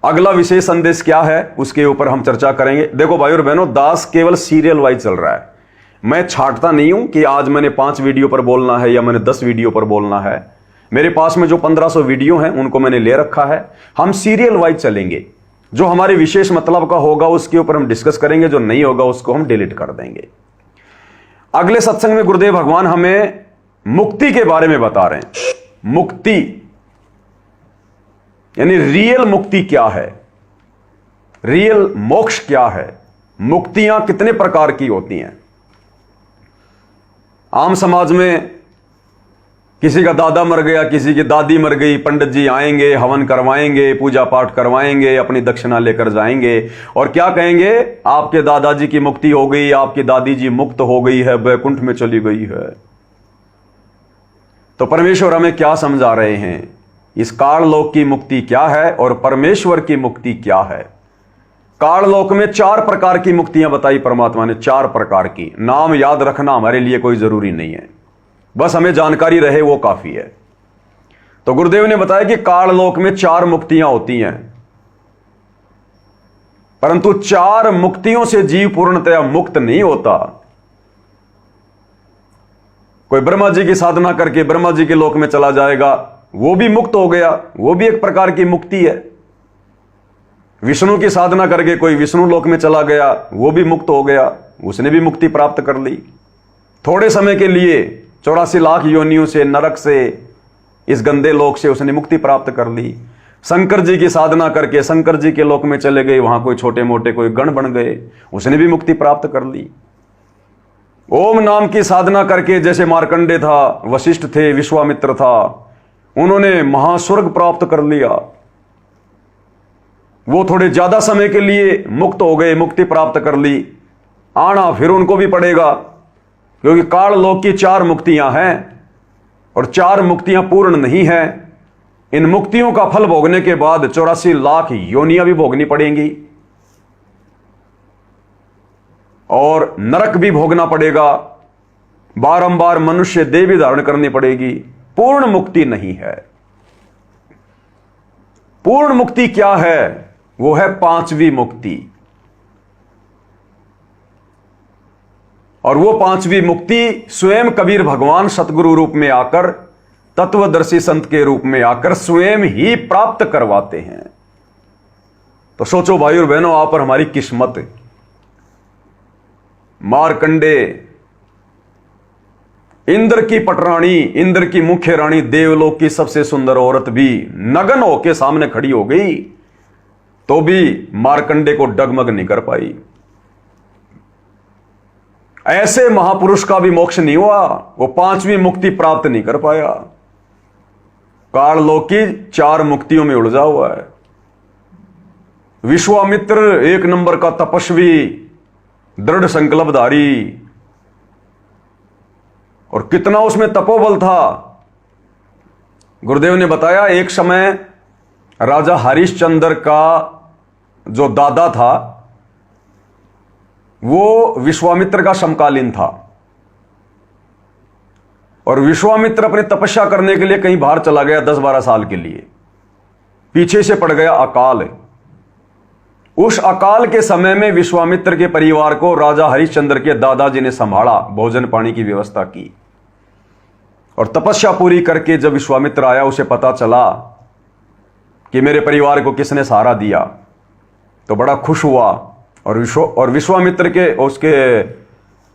अगला विशेष संदेश क्या है उसके ऊपर हम चर्चा करेंगे। देखो भाई और बहनों, दास केवल सीरियल वाइज चल रहा है। मैं छांटता नहीं हूं कि आज मैंने 5 वीडियो पर बोलना है या मैंने 10 वीडियो पर बोलना है। मेरे पास में जो 1500 वीडियो हैं उनको मैंने ले रखा है। हम सीरियल वाइज चलेंगे। जो हमारे विशेष मतलब का होगा उसके ऊपर हम डिस्कस करेंगे, जो नहीं होगा उसको हम डिलीट कर देंगे। अगले सत्संग में गुरुदेव भगवान हमें मुक्ति के बारे में बता रहे हैं। मुक्ति यानी रियल मुक्ति क्या है, रियल मोक्ष क्या है, मुक्तियां कितने प्रकार की होती हैं। आम समाज में किसी का दादा मर गया, किसी की दादी मर गई, पंडित जी आएंगे, हवन करवाएंगे, पूजा पाठ करवाएंगे, अपनी दक्षिणा लेकर जाएंगे और क्या कहेंगे, आपके दादाजी की मुक्ति हो गई, आपकी दादी जी मुक्त हो गई है, वैकुंठ में चली गई है। तो परमेश्वर हमें क्या समझा रहे हैं, इस काललोक की मुक्ति क्या है और परमेश्वर की मुक्ति क्या है। काललोक में 4 प्रकार की मुक्तियां बताई परमात्मा ने, 4 प्रकार की। नाम याद रखना हमारे लिए कोई जरूरी नहीं है, बस हमें जानकारी रहे वो काफी है। तो गुरुदेव ने बताया कि काललोक में 4 मुक्तियां होती हैं, परंतु 4 मुक्तियों से जीव पूर्णतया मुक्त नहीं होता। कोई ब्रह्मा जी की साधना करके ब्रह्मा जी के लोक में चला जाएगा, वो भी मुक्त हो गया, वो भी एक प्रकार की मुक्ति है। विष्णु की साधना करके कोई विष्णु लोक में चला गया, वो भी मुक्त हो गया, उसने भी मुक्ति प्राप्त कर ली। थोड़े समय के लिए 84 लाख योनियों से, नरक से, इस गंदे लोक से उसने मुक्ति प्राप्त कर ली। शंकर जी की साधना करके शंकर जी के लोक में चले गए, वहां कोई छोटे मोटे कोई गण बन गए, उसने भी मुक्ति प्राप्त कर ली। ओम नाम की साधना करके जैसे मार्कंडे था, वशिष्ठ थे, विश्वामित्र था, उन्होंने महास्वर्ग प्राप्त कर लिया। वो थोड़े ज्यादा समय के लिए मुक्त हो गए, मुक्ति प्राप्त कर ली। आना फिर उनको भी पड़ेगा, क्योंकि काल लोक की 4 मुक्तियां हैं और 4 मुक्तियां पूर्ण नहीं हैं। इन मुक्तियों का फल भोगने के बाद 84 लाख योनियां भी भोगनी पड़ेंगी और नरक भी भोगना पड़ेगा, बारंबार मनुष्य देह भी धारण करनी पड़ेगी। पूर्ण मुक्ति नहीं है। पूर्ण मुक्ति क्या है? वो है 5वीं मुक्ति। और वो 5वीं मुक्ति स्वयं कबीर भगवान सतगुरु रूप में आकर, तत्वदर्शी संत के रूप में आकर स्वयं ही प्राप्त करवाते हैं। तो सोचो भाई और बहनों, आप पर हमारी किस्मत। मार्कंडे इंद्र की पटरानी, इंद्र की मुख्य रानी, देवलोक की सबसे सुंदर औरत भी नग्न होके सामने खड़ी हो गई, तो भी मार्कंडे को डगमग नहीं कर पाई। ऐसे महापुरुष का भी मोक्ष नहीं हुआ, वो 5वीं मुक्ति प्राप्त नहीं कर पाया। काललोक की 4 मुक्तियों में उलझा हुआ है। विश्वामित्र 1 नंबर का तपस्वी, दृढ़ संकल्पधारी, और कितना उसमें तपोबल था। गुरुदेव ने बताया एक समय राजा हरिश्चंद्र का जो दादा था वो विश्वामित्र का समकालीन था, और विश्वामित्र अपनी तपस्या करने के लिए कहीं बाहर चला गया 10-12 साल के लिए। पीछे से पड़ गया अकाल। उस अकाल के समय में विश्वामित्र के परिवार को राजा हरिश्चंद्र के दादाजी ने संभाला, भोजन पानी की व्यवस्था की। और तपस्या पूरी करके जब विश्वामित्र आया, उसे पता चला कि मेरे परिवार को किसने सहारा दिया, तो बड़ा खुश हुआ। और विश्वामित्र के उसके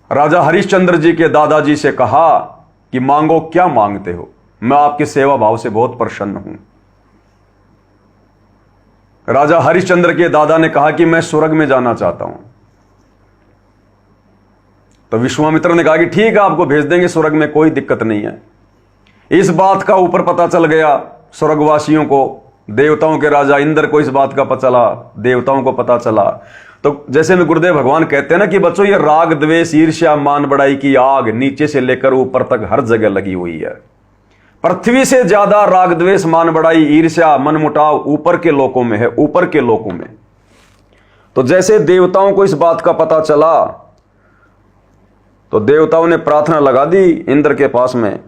राजा हरिश्चंद्र जी के दादाजी से कहा कि मांगो, क्या मांगते हो, मैं आपकी सेवा भाव से बहुत प्रसन्न हूं। राजा हरिश्चंद्र के दादा ने कहा कि मैं स्वर्ग में जाना चाहता हूं। तो विश्वामित्र ने कहा कि ठीक है, आपको भेज देंगे स्वर्ग में, कोई दिक्कत नहीं है। इस बात का ऊपर पता चल गया स्वर्गवासियों को, देवताओं के राजा इंद्र को इस बात का पता चला, देवताओं को पता चला। तो जैसे में गुरुदेव भगवान कहते हैं ना कि बच्चों, ये राग द्वेष ईर्ष्या मान बड़ाई की आग नीचे से लेकर ऊपर तक हर जगह लगी हुई है। पृथ्वी से ज्यादा राग द्वेष मान बड़ाई ईर्ष्या मनमुटाव ऊपर के लोकों में है, ऊपर के लोकों में। तो जैसे देवताओं को इस बात का पता चला तो देवताओं ने प्रार्थना लगा दी इंद्र के पास में,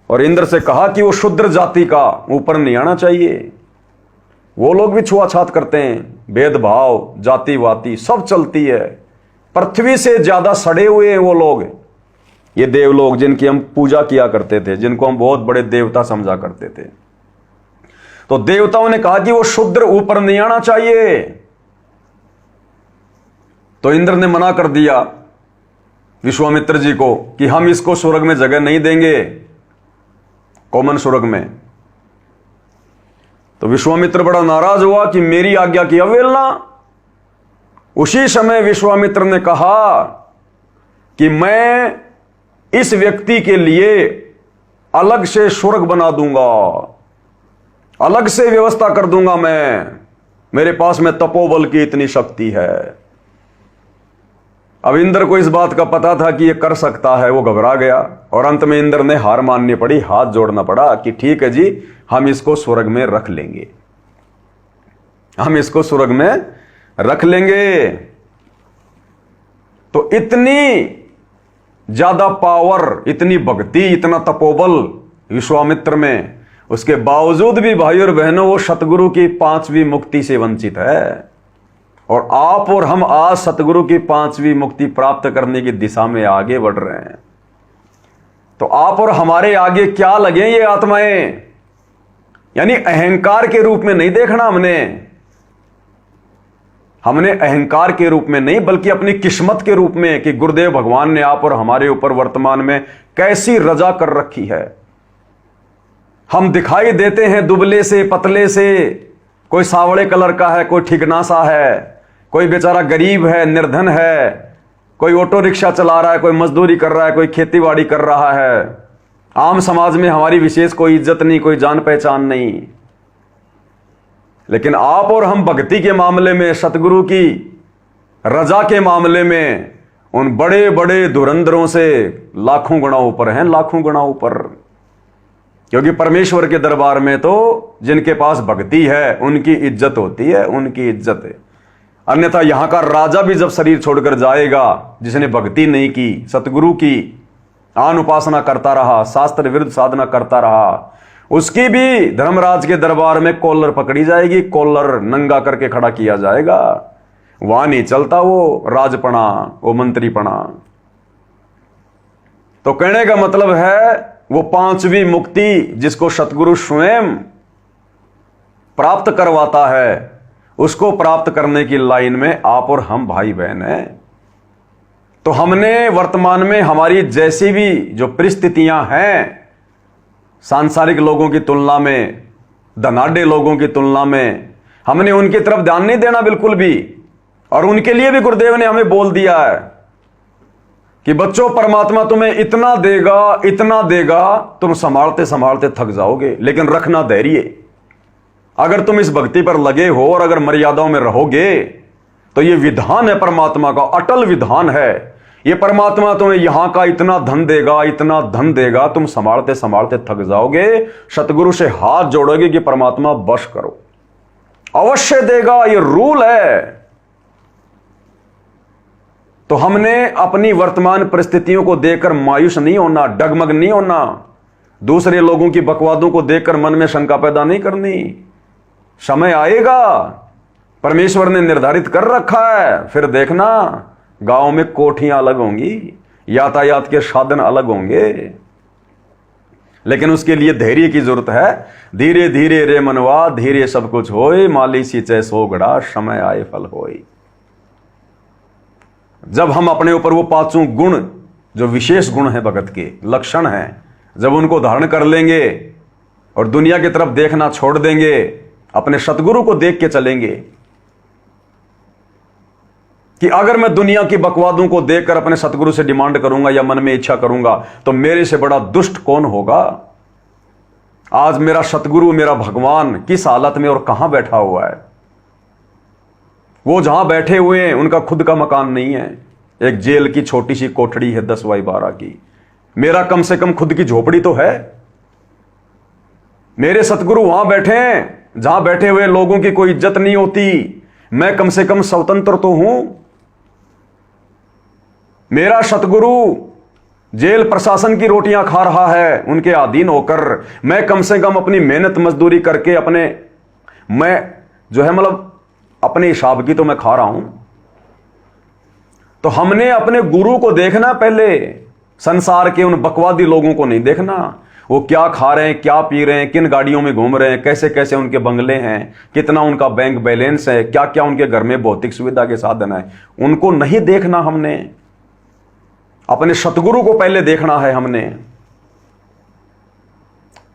और इंद्र से कहा कि वो शूद्र जाति का ऊपर नहीं आना चाहिए, वो लोग भी छुआछात करते हैं, भेदभाव, जाति वाती सब चलती है। पृथ्वी से ज्यादा सड़े हुए हैं वो लोग, ये देवलोग जिनकी हम पूजा किया करते थे, जिनको हम बहुत बड़े देवता समझा करते थे। तो देवताओं ने कहा कि वो शूद्र ऊपर नहीं आना चाहिए, तो इंद्र ने मना कर दिया विश्वामित्र जी को कि हम इसको स्वर्ग में जगह नहीं देंगे, कॉमन स्वर्ग में। तो विश्वामित्र बड़ा नाराज हुआ कि मेरी आज्ञा की अवहेलना। उसी समय विश्वामित्र ने कहा कि मैं इस व्यक्ति के लिए अलग से स्वर्ग बना दूंगा, अलग से व्यवस्था कर दूंगा, मेरे पास में तपोबल की इतनी शक्ति है। अब इंद्र को इस बात का पता था कि यह कर सकता है, वो घबरा गया और अंत में इंद्र ने हार माननी पड़ी, हाथ जोड़ना पड़ा कि ठीक है जी, हम इसको स्वर्ग में रख लेंगे, हम इसको स्वर्ग में रख लेंगे। तो इतनी ज्यादा पावर, इतनी भक्ति, इतना तपोबल विश्वामित्र में, उसके बावजूद भी भाई और बहनों वो सतगुरु की 5वीं मुक्ति से वंचित है। और आप और हम आज सतगुरु की 5वीं मुक्ति प्राप्त करने की दिशा में आगे बढ़ रहे हैं। तो आप और हमारे आगे क्या लगे ये आत्माएं, यानी अहंकार के रूप में नहीं देखना हमने अहंकार के रूप में नहीं, बल्कि अपनी किस्मत के रूप में कि गुरुदेव भगवान ने आप और हमारे ऊपर वर्तमान में कैसी रजा कर रखी है। हम दिखाई देते हैं दुबले से पतले से, कोई सावड़े कलर का है, कोई ठिगना सा है, कोई बेचारा गरीब है, निर्धन है, कोई ऑटो रिक्शा चला रहा है, कोई मजदूरी कर रहा है, कोई खेतीबाड़ी कर रहा है। आम समाज में हमारी विशेष कोई इज्जत नहीं, कोई जान पहचान नहीं। लेकिन आप और हम भक्ति के मामले में, सतगुरु की रजा के मामले में उन बड़े बड़े धुरंधरों से लाखों गुना ऊपर हैं, लाखों गुना ऊपर। क्योंकि परमेश्वर के दरबार में तो जिनके पास भक्ति है उनकी इज्जत होती है, उनकी इज्जत है। अन्यथा यहां का राजा भी जब शरीर छोड़कर जाएगा, जिसने भक्ति नहीं की, सतगुरु की आन उपासना करता रहा, शास्त्र विरुद्ध साधना करता रहा, उसकी भी धर्मराज के दरबार में कॉलर पकड़ी जाएगी, कॉलर नंगा करके खड़ा किया जाएगा। वहां नहीं चलता वो राजपणा, वो मंत्रीपणा। तो कहने का मतलब है वो 5वीं मुक्ति जिसको सतगुरु स्वयं प्राप्त करवाता है, उसको प्राप्त करने की लाइन में आप और हम भाई बहन हैं। तो हमने वर्तमान में हमारी जैसी भी जो परिस्थितियां हैं, सांसारिक लोगों की तुलना में, धनाढ़े लोगों की तुलना में, हमने उनकी तरफ ध्यान नहीं देना बिल्कुल भी। और उनके लिए भी गुरुदेव ने हमें बोल दिया है कि बच्चों, परमात्मा तुम्हें इतना देगा, इतना देगा, तुम संभालते संभालते थक जाओगे, लेकिन रखना धैर्य। अगर तुम इस भक्ति पर लगे हो और अगर मर्यादाओं में रहोगे तो यह विधान है परमात्मा का, अटल विधान है। यह परमात्मा तुम्हें यहां का इतना धन देगा, इतना धन देगा, तुम संभालते संभालते थक जाओगे, सतगुरु से हाथ जोड़ोगे कि परमात्मा बस करो, अवश्य देगा, यह रूल है। तो हमने अपनी वर्तमान परिस्थितियों को देखकर मायूस नहीं होना, डगमग नहीं होना, दूसरे लोगों की बकवादों को देखकर मन में शंका पैदा नहीं करनी। समय आएगा, परमेश्वर ने निर्धारित कर रखा है, फिर देखना गांव में कोठियां अलग होंगी, यातायात के साधन अलग होंगे, लेकिन उसके लिए धैर्य की जरूरत है। धीरे धीरे रे मनवा, धीरे सब कुछ होए, माली सींचे सोगड़ा, समय आए फल होए। जब हम अपने ऊपर वो 5 गुण, जो विशेष गुण है भगत के लक्षण हैं, जब उनको धारण कर लेंगे और दुनिया की तरफ देखना छोड़ देंगे, अपने सतगुरु को देख के चलेंगे कि अगर मैं दुनिया की बकवादों को देखकर अपने सतगुरु से डिमांड करूंगा या मन में इच्छा करूंगा तो मेरे से बड़ा दुष्ट कौन होगा। आज मेरा सतगुरु, मेरा भगवान किस हालत में और कहां बैठा हुआ है। वो जहां बैठे हुए हैं उनका खुद का मकान नहीं है, एक जेल की छोटी सी कोठड़ी है 10x12 की। मेरा कम से कम खुद की झोपड़ी तो है। मेरे सतगुरु वहां बैठे हैं जहां बैठे हुए लोगों की कोई इज्जत नहीं होती, मैं कम से कम स्वतंत्र तो हूं। मेरा सतगुरु जेल प्रशासन की रोटियां खा रहा है उनके अधीन होकर, मैं कम से कम अपनी मेहनत मजदूरी करके मैं जो है मतलब अपने हिसाब की तो मैं खा रहा हूं। तो हमने अपने गुरु को देखना पहले, संसार के उन बकवादी लोगों को नहीं देखना। वो क्या खा रहे हैं, क्या पी रहे हैं, किन गाड़ियों में घूम रहे हैं, कैसे कैसे उनके बंगले हैं, कितना उनका बैंक बैलेंस है, क्या क्या उनके घर में भौतिक सुविधा के साधन है, उनको नहीं देखना हमने। अपने सतगुरु को पहले देखना है हमने।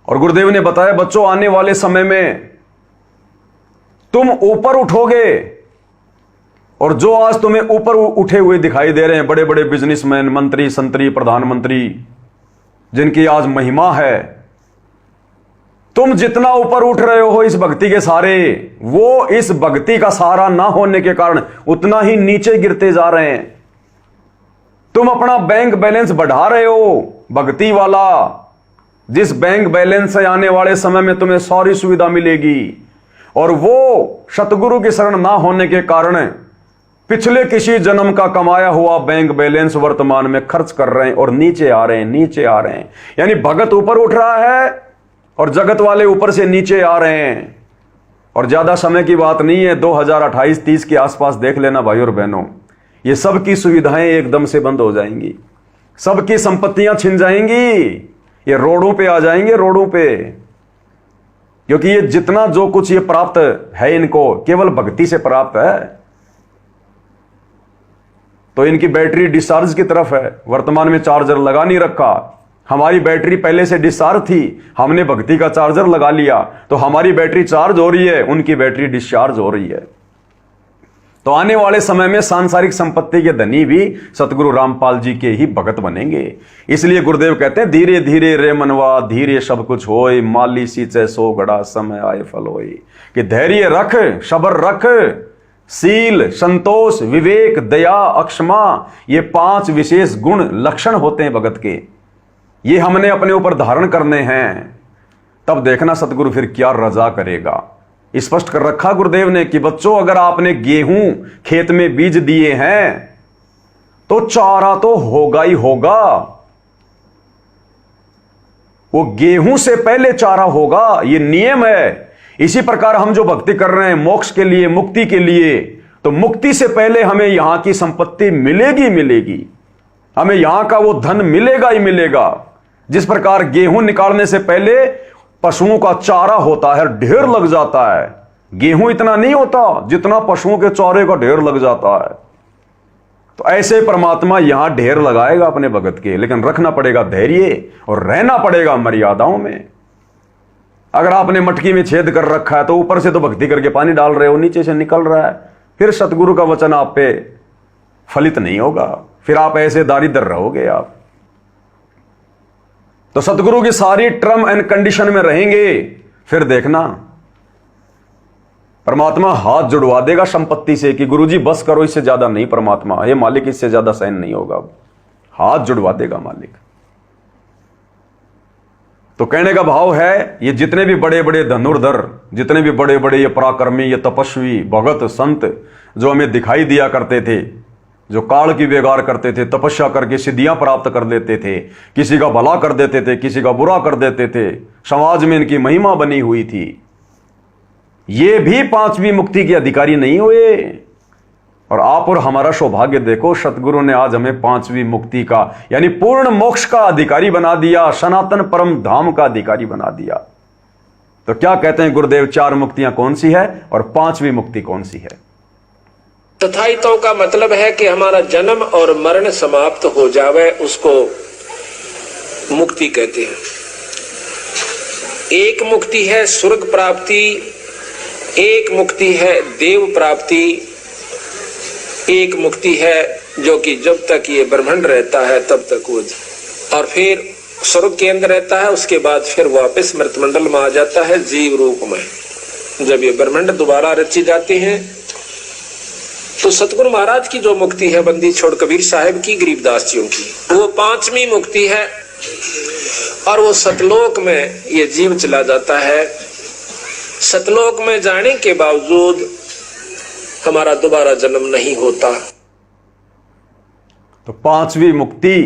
और गुरुदेव ने बताया, बच्चों आने वाले समय में तुम ऊपर उठोगे, और जो आज तुम्हें ऊपर उठे हुए दिखाई दे रहे हैं, बड़े बड़े बिजनेसमैन, मंत्री, संतरी, प्रधानमंत्री, जिनकी आज महिमा है, तुम जितना ऊपर उठ रहे हो इस भक्ति के सहारे, वो इस भक्ति का सहारा ना होने के कारण उतना ही नीचे गिरते जा रहे हैं। तुम अपना बैंक बैलेंस बढ़ा रहे हो भक्ति वाला, जिस बैंक बैलेंस से आने वाले समय में तुम्हें सारी सुविधा मिलेगी, और वो सतगुरु की शरण ना होने के कारण पिछले किसी जन्म का कमाया हुआ बैंक बैलेंस वर्तमान में खर्च कर रहे हैं और नीचे आ रहे हैं, नीचे आ रहे हैं। यानी भगत ऊपर उठ रहा है और जगत वाले ऊपर से नीचे आ रहे हैं। और ज्यादा समय की बात नहीं है, 2028-30 के आसपास देख लेना भाई और बहनों, ये सबकी सुविधाएं एकदम से बंद हो जाएंगी, सबकी संपत्तियां छिन जाएंगी, ये रोडों पे आ जाएंगे, रोडों पे। क्योंकि ये जितना जो कुछ ये प्राप्त है इनको केवल भक्ति से प्राप्त है। तो इनकी बैटरी डिस्चार्ज की तरफ है, वर्तमान में चार्जर लगा नहीं रखा। हमारी बैटरी पहले से डिस्चार्ज थी, हमने भक्ति का चार्जर लगा लिया, तो हमारी बैटरी चार्ज हो रही है, उनकी बैटरी डिस्चार्ज हो रही है। तो आने वाले समय में सांसारिक संपत्ति के धनी भी सतगुरु रामपाल जी के ही भगत बनेंगे। इसलिए गुरुदेव कहते हैं, धीरे धीरे रे मनवा धीरे सब कुछ होए, माली सींचे सो गड़ा समय आए फल होए। कि धैर्य रख, सबर रख, सील, संतोष, विवेक, दया, अक्षमा, ये 5 विशेष गुण लक्षण होते हैं भगत के। ये हमने अपने ऊपर धारण करने हैं, तब देखना सतगुरु फिर क्या रजा करेगा। स्पष्ट कर रखा गुरुदेव ने कि बच्चों, अगर आपने गेहूं खेत में बीज दिए हैं तो चारा तो होगा ही होगा। वो गेहूं से पहले चारा होगा, ये नियम है। इसी प्रकार हम जो भक्ति कर रहे हैं मोक्ष के लिए, मुक्ति के लिए, तो मुक्ति से पहले हमें यहां की संपत्ति मिलेगी मिलेगी, हमें यहां का वो धन मिलेगा ही मिलेगा। जिस प्रकार गेहूं निकालने से पहले पशुओं का चारा होता है, ढेर लग जाता है, गेहूं इतना नहीं होता जितना पशुओं के चारे का ढेर लग जाता है। तो ऐसे परमात्मा यहां ढेर लगाएगा अपने भगत के, लेकिन रखना पड़ेगा धैर्य और रहना पड़ेगा मर्यादाओं में। अगर आपने मटकी में छेद कर रखा है तो ऊपर से तो भक्ति करके पानी डाल रहे हो, नीचे से निकल रहा है, फिर सतगुरु का वचन आप पे फलित नहीं होगा, फिर आप ऐसे दारिद्र रहोगे आप। तो सतगुरु की सारी टर्म एंड कंडीशन में रहेंगे, फिर देखना परमात्मा हाथ जुड़वा देगा संपत्ति से कि गुरुजी बस करो, इससे ज्यादा नहीं परमात्मा, ये मालिक इससे ज्यादा सहन नहीं होगा, हाथ जुड़वा देगा मालिक। तो कहने का भाव है, ये जितने भी बड़े बड़े धनुर्धर, जितने भी बड़े बड़े ये पराक्रमी, ये तपस्वी, भगत, संत जो हमें दिखाई दिया करते थे, जो काल की बेगार करते थे, तपस्या करके सिद्धियां प्राप्त कर लेते थे, किसी का भला कर देते थे, किसी का बुरा कर देते थे, समाज में इनकी महिमा बनी हुई थी, ये भी 5वीं मुक्ति के अधिकारी नहीं हुए। और आप और हमारा सौभाग्य देखो, सतगुरु ने आज हमें 5वीं मुक्ति का यानी पूर्ण मोक्ष का अधिकारी बना दिया, सनातन परम धाम का अधिकारी बना दिया। तो क्या कहते हैं गुरुदेव, 4 मुक्तियां कौन सी है और 5वीं मुक्ति कौन सी है? तथाइतों का मतलब है कि हमारा जन्म और मरण समाप्त हो जावे, उसको मुक्ति कहते हैं। एक मुक्ति है स्वर्ग प्राप्ति, एक मुक्ति है देव प्राप्ति, एक मुक्ति है जो कि जब तक ये ब्रह्मांड रहता है तब तक वो, और फिर स्वर्ग के अंदर रहता है, उसके बाद फिर वापस मृतमंडल में आ जाता है जीव रूप में। जब ये ब्रह्मांड दोबारा रची जाती है तो सतगुरु महाराज की जो मुक्ति है, बंदी छोड़ कबीर साहब की, गरीबदास जियों की, वो 5वीं मुक्ति है। और वो सतलोक में ये जीव चला जाता है। सतलोक में जाने के बावजूद हमारा दोबारा जन्म नहीं होता। तो 5वीं मुक्ति,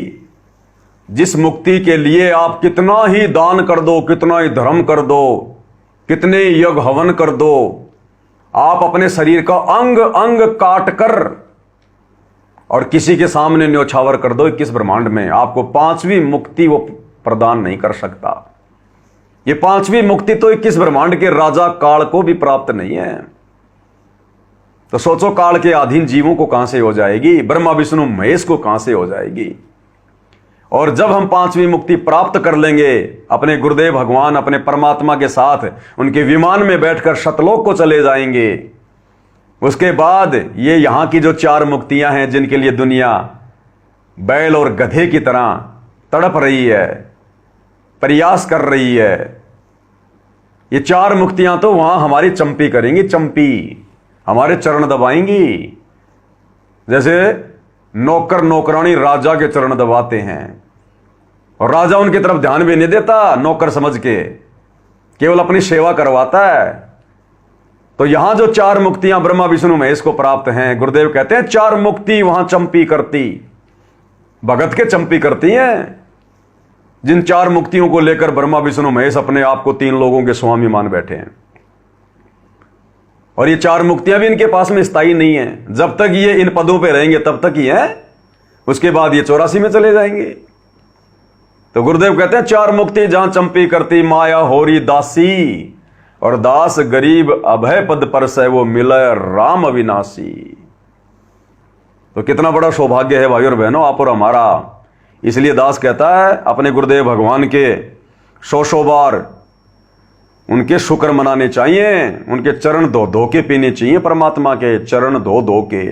जिस मुक्ति के लिए आप कितना ही दान कर दो, कितना ही धर्म कर दो, कितने यज्ञ हवन कर दो, आप अपने शरीर का अंग अंग काट कर और किसी के सामने न्योछावर कर दो 21 ब्रह्मांड में, आपको 5वीं मुक्ति वो प्रदान नहीं कर सकता। ये 5वीं मुक्ति तो 21 ब्रह्मांड के राजा काल को भी प्राप्त नहीं है। तो सोचो, काल के अधीन जीवों को कहां से हो जाएगी, ब्रह्मा विष्णु महेश को कहां से हो जाएगी। और जब हम 5वीं मुक्ति प्राप्त कर लेंगे, अपने गुरुदेव भगवान अपने परमात्मा के साथ उनके विमान में बैठकर सतलोक को चले जाएंगे। उसके बाद ये यहां की जो 4 मुक्तियां हैं, जिनके लिए दुनिया बैल और गधे की तरह तड़प रही है, प्रयास कर रही है, ये 4 मुक्तियां तो वहां हमारी चंपी करेंगी, चंपी हमारे चरण दबाएंगी। जैसे नौकर नौकरानी राजा के चरण दबाते हैं और राजा उनकी तरफ ध्यान भी नहीं देता, नौकर समझ के केवल अपनी सेवा करवाता है। तो यहां जो 4 मुक्तियां ब्रह्मा विष्णु महेश को प्राप्त हैं, गुरुदेव कहते हैं 4 मुक्ति वहां चंपी करती, भगत के चंपी करती हैं। जिन 4 मुक्तियों को लेकर ब्रह्मा विष्णु महेश अपने आप को 3 लोगों के स्वामी मान बैठे हैं। और ये 4 मुक्तियां भी इनके पास में स्थायी नहीं है। जब तक ये इन पदों पे रहेंगे तब तक ही है, उसके बाद ये 84 में चले जाएंगे। तो गुरुदेव कहते हैं 4 मुक्ति जहां चंपी करती, माया होरी दासी, और दास गरीब अभय पद पर से वो मिले राम अविनाशी। तो कितना बड़ा सौभाग्य है भाई और बहनों, आप और हमारा। इसलिए दास कहता है अपने गुरुदेव भगवान के 100 बार उनके शुक्र मनाने चाहिए, उनके चरण धो धो के पीने चाहिए, परमात्मा के चरण धो धो के।